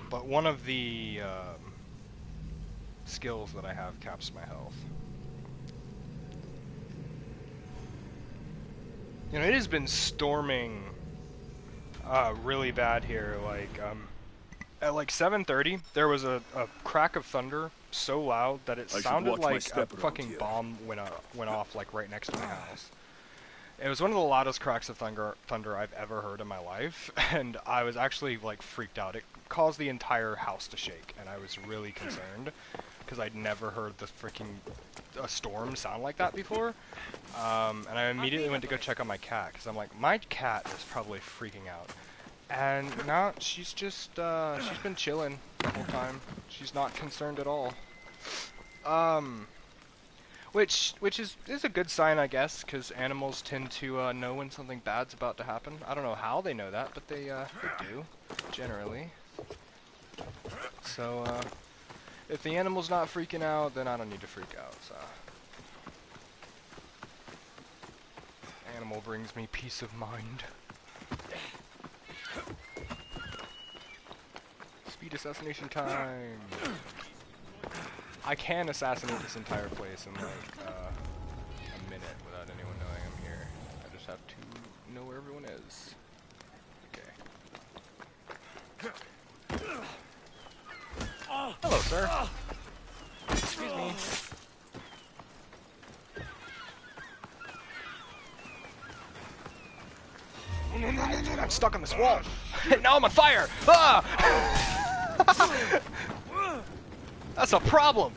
But one of the skills that I have caps my health. You know, it has been storming really bad here. Like, at like 7:30, there was a crack of thunder so loud that it sounded like a fucking bomb went off like right next to my house. It was one of the loudest cracks of thunder I've ever heard in my life, and I was actually like freaked out. It caused the entire house to shake, and I was really concerned because I'd never heard the freaking storm sound like that before. And I immediately went to go check on my cat because I'm like, my cat is probably freaking out. And no, she's just she's been chilling the whole time. She's not concerned at all. Which is a good sign, I guess, because animals tend to know when something bad's about to happen. I don't know how they know that, but they do, generally. So, if the animal's not freaking out, then I don't need to freak out, so. Animal brings me peace of mind. Speed assassination time! I can assassinate this entire place in like a minute without anyone knowing I'm here. I just have to know where everyone is. Okay. Hello, sir. Excuse me. I'm stuck on this wall. Now I'm on fire. Ah! That's a problem.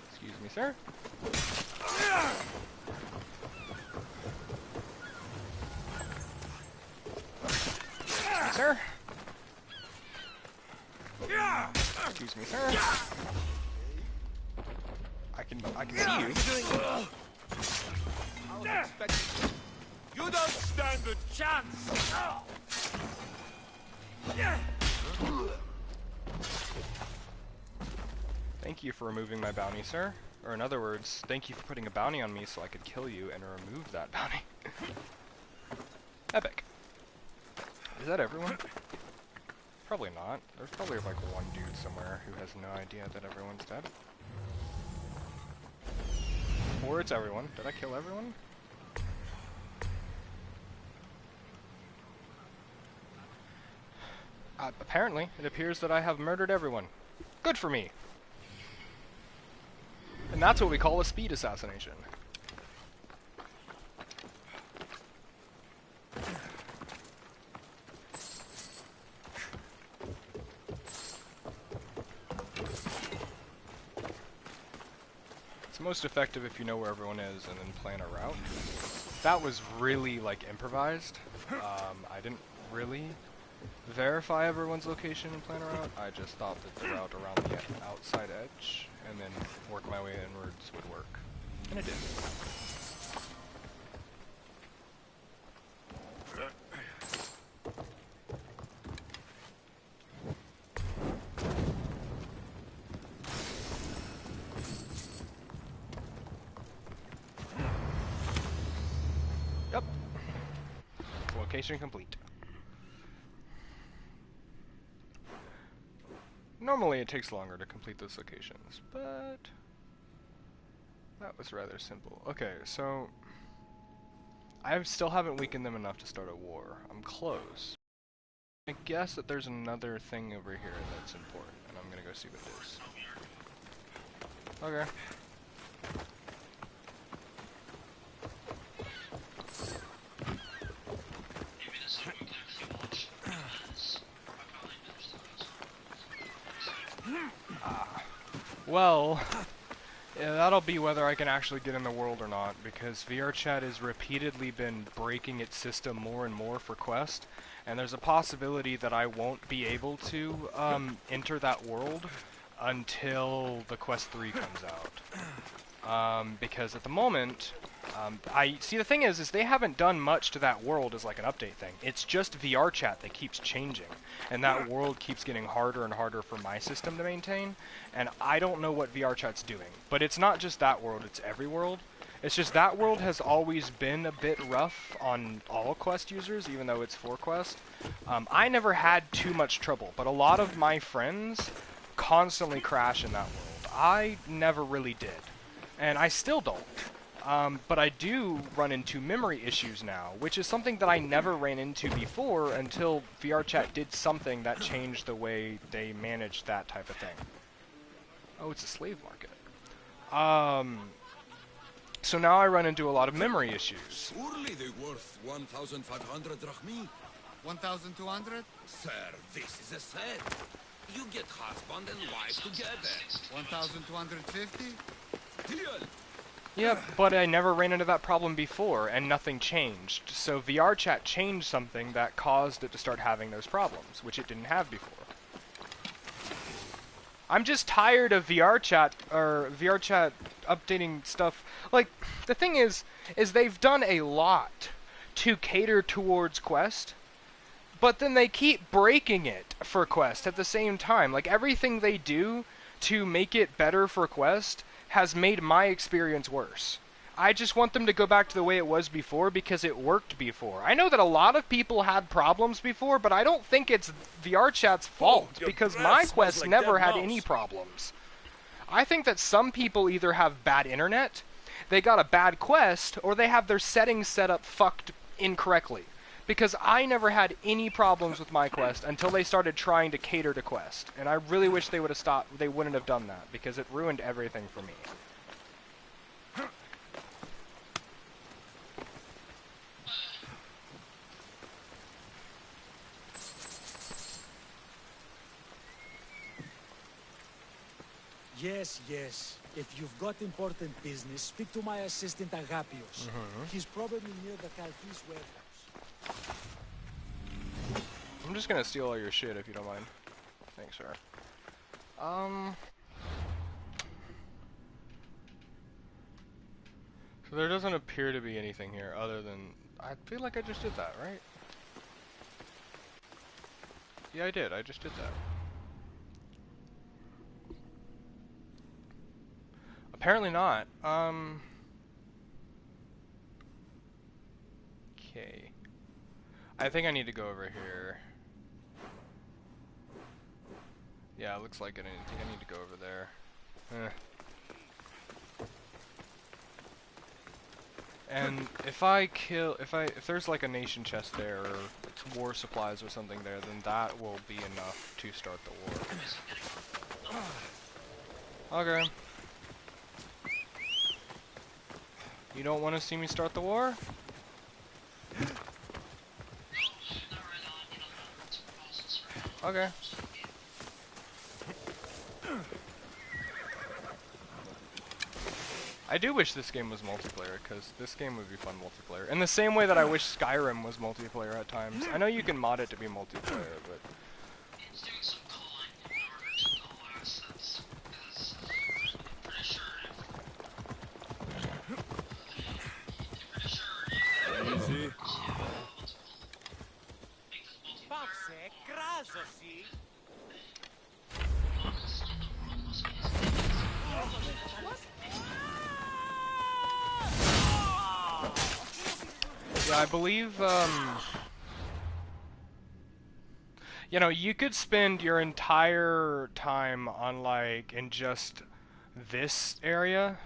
Excuse me, sir. sir. Excuse me, sir. I can see you. You don't stand a chance! Thank you for removing my bounty, sir. Or in other words, thank you for putting a bounty on me so I could kill you and remove that bounty. Epic. Is that everyone? Probably not. There's probably like one dude somewhere who has no idea that everyone's dead. Or it's everyone. Did I kill everyone? Apparently, it appears that I have murdered everyone. Good for me! And that's what we call a speed assassination. It's most effective if you know where everyone is and then plan a route. That was really, like, improvised. I didn't really verify everyone's location and plan a route. I just thought that the route around the outside edge and then work my way inwards would work. And it did. Yep. Location complete. Normally it takes longer to complete those locations, but that was rather simple. Okay, so I still haven't weakened them enough to start a war. I'm close. I guess that there's another thing over here that's important, and I'm gonna go see what it is. Okay. Maybe this is what we can actually watch. Because I probably understand. Well, yeah, that'll be whether I can actually get in the world or not, because VRChat has repeatedly been breaking its system more and more for Quest, and there's a possibility that I won't be able to enter that world until the Quest 3 comes out. Because at the moment, the thing is they haven't done much to that world as like an update thing. It's just VRChat that keeps changing, and that world keeps getting harder and harder for my system to maintain, and I don't know what VRChat's doing. But it's not just that world, it's every world. It's just that world has always been a bit rough on all Quest users, even though it's for Quest. I never had too much trouble, but a lot of my friends constantly crash in that world. I never really did, and I still don't. But I do run into memory issues now, which is something that I never ran into before until VRChat did something that changed the way they managed that type of thing. Oh, it's a slave market. So now I run into a lot of memory issues. Surely they're worth 1,500 drachmi. 1,200? Sir, this is a set. You get husband and wife together. 1,250? Deal. Yep, but I never ran into that problem before, and nothing changed. So VRChat changed something that caused it to start having those problems, which it didn't have before. I'm just tired of VRChat updating stuff. Like, the thing is they've done a lot to cater towards Quest, but then they keep breaking it for Quest at the same time. Like, everything they do to make it better for Quest has made my experience worse. I just want them to go back to the way it was before because it worked before. I know that a lot of people had problems before, but I don't think it's VRChat's fault because my Quest never had any problems. I think that some people either have bad internet, they got a bad Quest, or they have their settings set up fucked incorrectly. Because I never had any problems with my Quest until they started trying to cater to Quest. And I really wish they would have stopped. They wouldn't have done that because it ruined everything for me. Yes, yes. If you've got important business, speak to my assistant Agapios. He's probably near the Kalkis warehouse. I'm just gonna steal all your shit if you don't mind. Thanks, sir. So there doesn't appear to be anything here other than... I feel like I just did that, right? Yeah, I did. I just did that. Apparently not. Okay. I think I need to go over here. Yeah, it looks like it. I think I need to go over there. And if if there's like a nation chest there, or war supplies or something there, then that will be enough to start the war. Okay. You don't want to see me start the war? Okay. I do wish this game was multiplayer, because this game would be fun multiplayer. In the same way that I wish Skyrim was multiplayer at times. I know you can mod it to be multiplayer, but... It's doing some calling in order to call assets, because I'm pretty sure Easy. Passe, crasosi. Yeah, I believe, you know, you could spend your entire time on, like, in just this area,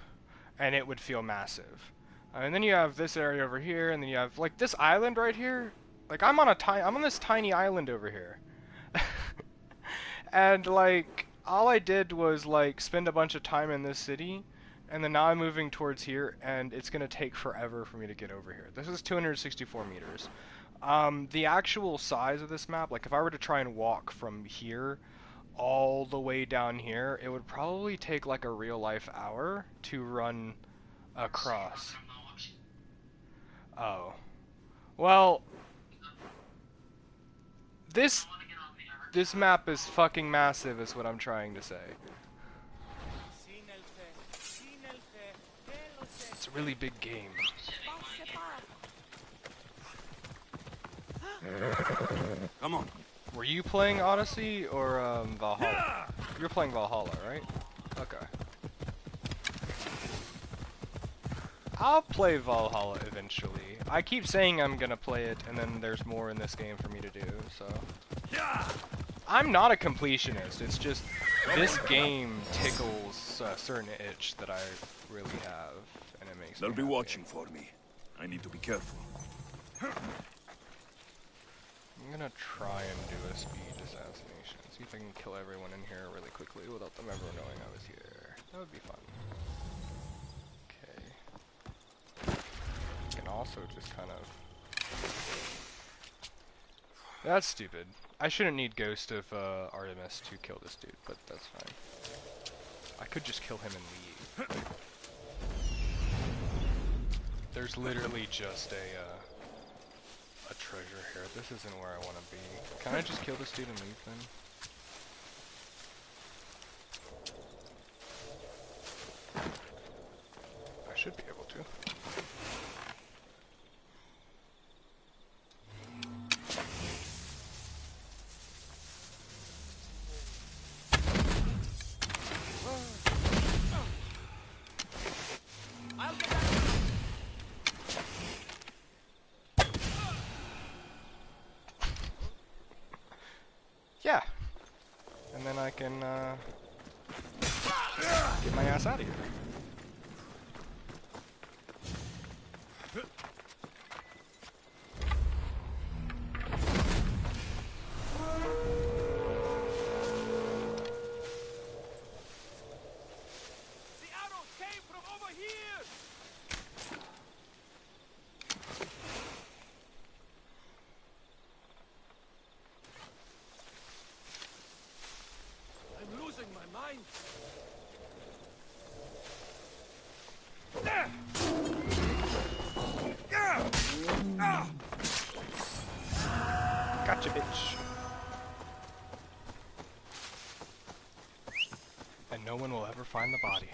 and it would feel massive. And then you have this area over here, and then you have, like, this island right here. Like, I'm on this tiny island over here. And, like, all I did was, like, spend a bunch of time in this city, and then now I'm moving towards here, and it's gonna take forever for me to get over here. This is 264 meters. The actual size of this map, like if I were to try and walk from here all the way down here, it would probably take like a real life hour to run across. Oh. Well, this map is fucking massive is what I'm trying to say. It's a really big game. Come on. Were you playing Odyssey or Valhalla? You're playing Valhalla, right? Okay. I'll play Valhalla eventually. I keep saying I'm gonna play it, and then there's more in this game for me to do, so... I'm not a completionist, it's just this game tickles a certain itch that I really have, and it makes They'll me be happy. watching for me. I need to be careful. I'm gonna try and do a speed assassination. See if I can kill everyone in here really quickly without them ever knowing I was here. That would be fun. Okay. You can also just kind of... That's stupid. I shouldn't need Ghost of Artemis to kill this dude, but that's fine. I could just kill him and leave. There's literally just a treasure here. This isn't where I want to be. Can I just kill this dude and leave then? I should be able to. Yeah. And then I can get my ass out of here. The arrow came from over here. I'm losing my mind. Gotcha, bitch. And no one will ever find the body.